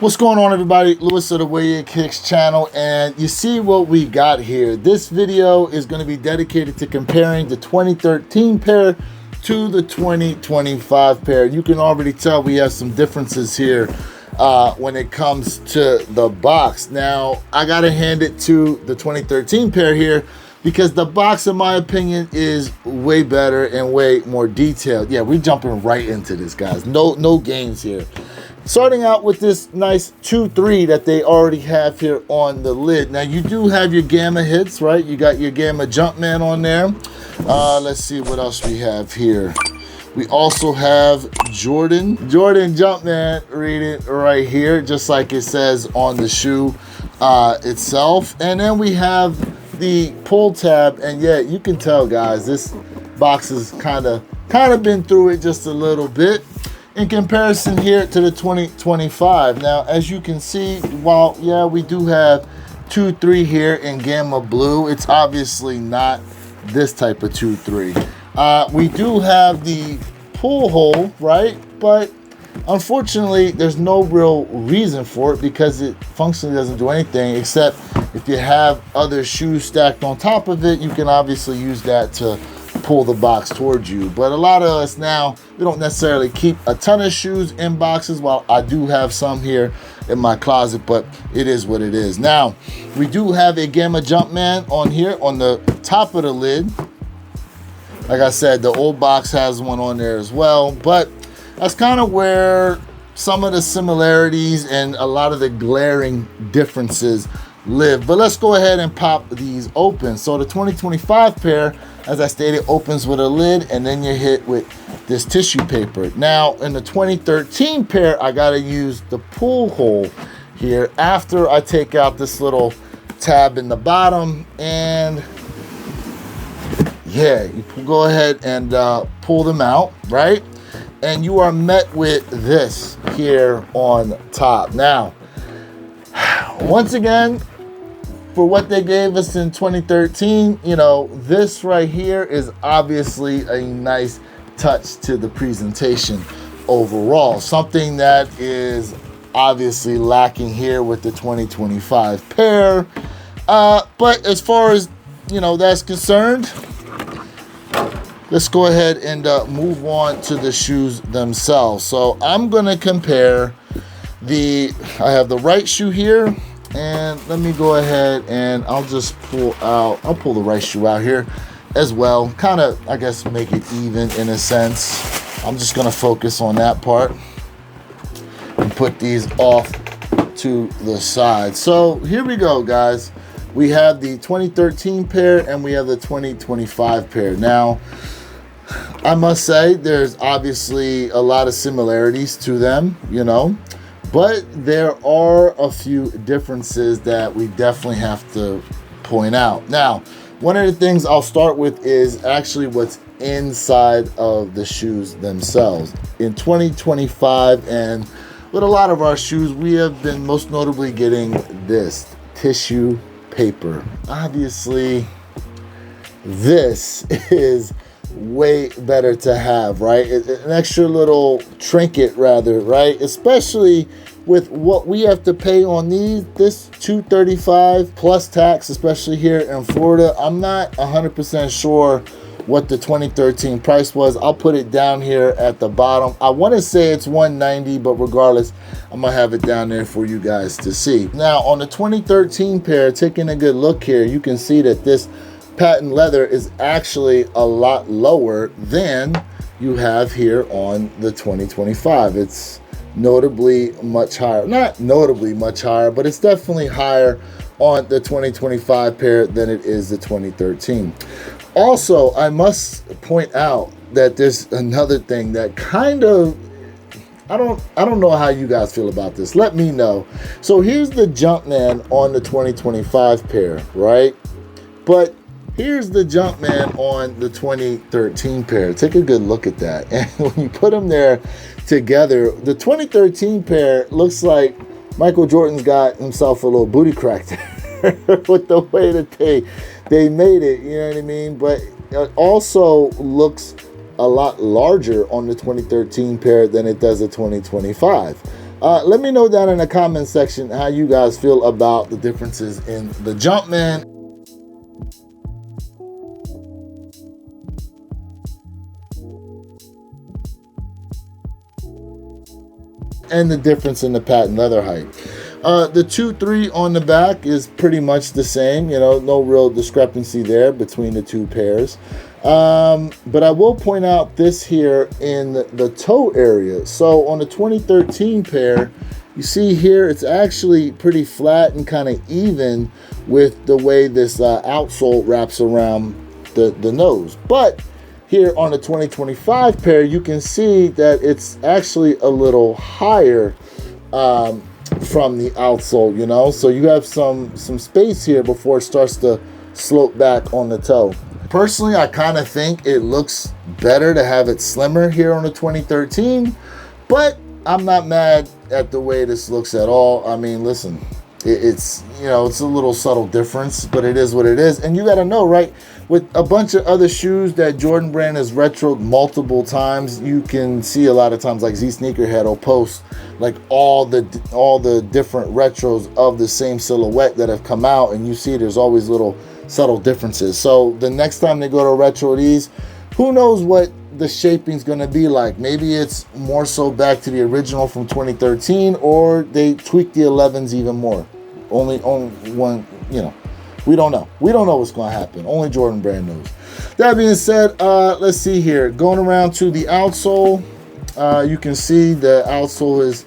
What's going on, everybody? Lewis of the Way It Kicks channel, and you see what we got here. This video is going to be dedicated to comparing the 2013 pair to the 2025 pair. You can already tell we have some differences here when it comes to the box. Now, I got to hand it to the 2013 pair here because the box, in my opinion, is way better and way more detailed. Yeah, we're jumping right into this, guys. No games here. Starting out with this nice 2-3 that they already have here on the lid. Now, you do have your Gamma hits, right? You got your Gamma Jumpman on there. Let's see what else we have here. We also have Jordan Jumpman, read it right here, just like it says on the shoe itself. And then we have the pull tab, and yeah, you can tell, guys, this box has kind of been through it just a little bit in comparison here to the 2025. Now, as you can see, while yeah, we do have 2-3 here in Gamma Blue, it's obviously not this type of 2-3. We do have the pull hole, right? But unfortunately, there's no real reason for it because it functionally doesn't do anything except if you have other shoes stacked on top of it, you can obviously use that to pull the box towards you. But a lot of us now, we don't necessarily keep a ton of shoes in boxes. While I do have some here in my closet, but it is what it is. Now, we do have a Gamma Jumpman on here on the top of the lid. Like I said, the old box has one on there as well, but that's kind of where some of the similarities and a lot of the glaring differences live. But let's go ahead and pop these open. So the 2025 pair, as I stated, opens with a lid, and then you're hit with this tissue paper. Now, in the 2013 pair, I gotta use the pull hole here after I take out this little tab in the bottom, and yeah, you go ahead and pull them out, right? And you are met with this here on top. Now, once again, for what they gave us in 2013, you know, this right here is obviously a nice touch to the presentation overall. Something that is obviously lacking here with the 2025 pair. But as far as, you know, that's concerned, let's go ahead and move on to the shoes themselves. So I'm gonna compare I have the right shoe here, and let me go ahead and I'll pull the right shoe out here as well. Kind of, I guess, make it even in a sense. I'm just gonna focus on that part and put these off to the side. So here we go, guys. We have the 2013 pair and we have the 2025 pair. Now, I must say there's obviously a lot of similarities to them, you know, but there are a few differences that we definitely have to point out. Now, one of the things I'll start with is actually what's inside of the shoes themselves. In 2025, and with a lot of our shoes, we have been most notably getting this tissue paper. Obviously, this is way better to have, right? An extra little trinket, rather, right? Especially with what we have to pay on this $235 plus tax, especially here in Florida. I'm not 100% sure what the 2013 price was. I'll put it down here at the bottom. I want to say it's $190, but regardless, I'm gonna have it down there for you guys to see. Now, on the 2013 pair, taking a good look here, you can see that this patent leather is actually a lot lower than you have here on the 2025. It's notably much higher. Not notably much higher, but it's definitely higher on the 2025 pair than it is the 2013. Also, I must point out that there's another thing that kind of, I don't know how you guys feel about this. Let me know. So here's the Jumpman on the 2025 pair, right? But here's the Jumpman on the 2013 pair. Take a good look at that. And when you put them there together, the 2013 pair looks like Michael Jordan's got himself a little booty crack there with the way that they made it, you know what I mean? But it also looks a lot larger on the 2013 pair than it does the 2025. Let me know down in the comment section how you guys feel about the differences in the Jumpman and the difference in the patent leather height. The 2.3 on the back is pretty much the same, you know, no real discrepancy there between the two pairs. But I will point out this here in the toe area. So on the 2013 pair, you see here, it's actually pretty flat and kind of even with the way this outsole wraps around the nose. But here on the 2025 pair, you can see that it's actually a little higher from the outsole, you know? So you have some space here before it starts to slope back on the toe. Personally, I kind of think it looks better to have it slimmer here on the 2013, but I'm not mad at the way this looks at all. I mean, listen, it's, you know, it's a little subtle difference, but it is what it is. And you got to know, right, with a bunch of other shoes that Jordan Brand has retroed multiple times, you can see a lot of times like Z Sneakerhead will post like all the different retros of the same silhouette that have come out, and you see there's always little subtle differences. So the next time they go to retro these, who knows what the shaping's going to be like. Maybe it's more so back to the original from 2013, or they tweak the 11s even more. Only one, you know, we don't know. We don't know what's going to happen. Only Jordan Brand knows. That being said, let's see here. Going around to the outsole, you can see the outsole is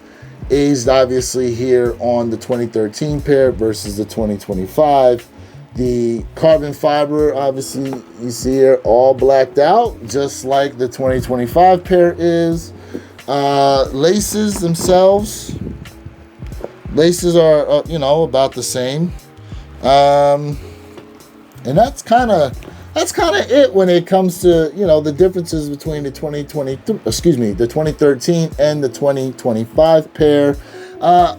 aged obviously here on the 2013 pair versus the 2025. The carbon fiber, obviously, you see here, all blacked out, just like the 2025 pair is. Laces themselves, laces are, you know, about the same. And that's kind of it when it comes to, you know, the differences between the 2013 and the 2025 pair.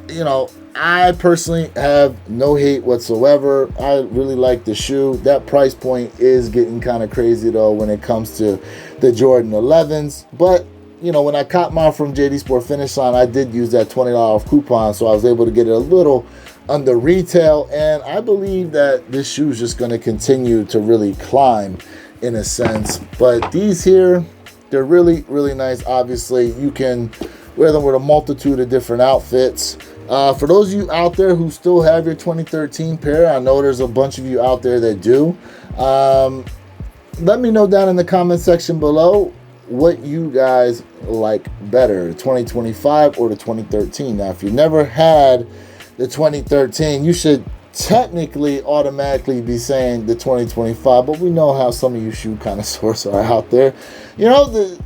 You know, I personally have no hate whatsoever. I really like the shoe. That price point is getting kind of crazy though when it comes to the Jordan 11s. But, you know, when I caught mine from JD Sport Finish Line, I did use that $20 off coupon, so I was able to get it a little under retail. And I believe that this shoe is just going to continue to really climb in a sense. But these here, they're really, really nice. Obviously, you can wear them with a multitude of different outfits. For those of you out there who still have your 2013 pair, I know there's a bunch of you out there that do. Let me know down in the comment section below what you guys like better, the 2025 or the 2013. Now, if you never had the 2013, you should technically automatically be saying the 2025, but we know how some of you shoe connoisseurs are out there. You know,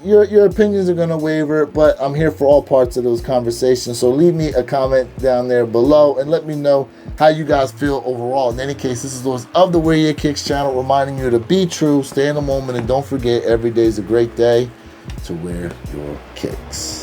your opinions are going to waver, but I'm here for all parts of those conversations. So leave me a comment down there below and let me know how you guys feel overall. In any case, this is Lewis of the Wear Your Kicks channel, reminding you to be true, stay in the moment, and don't forget, every day is a great day to wear your kicks.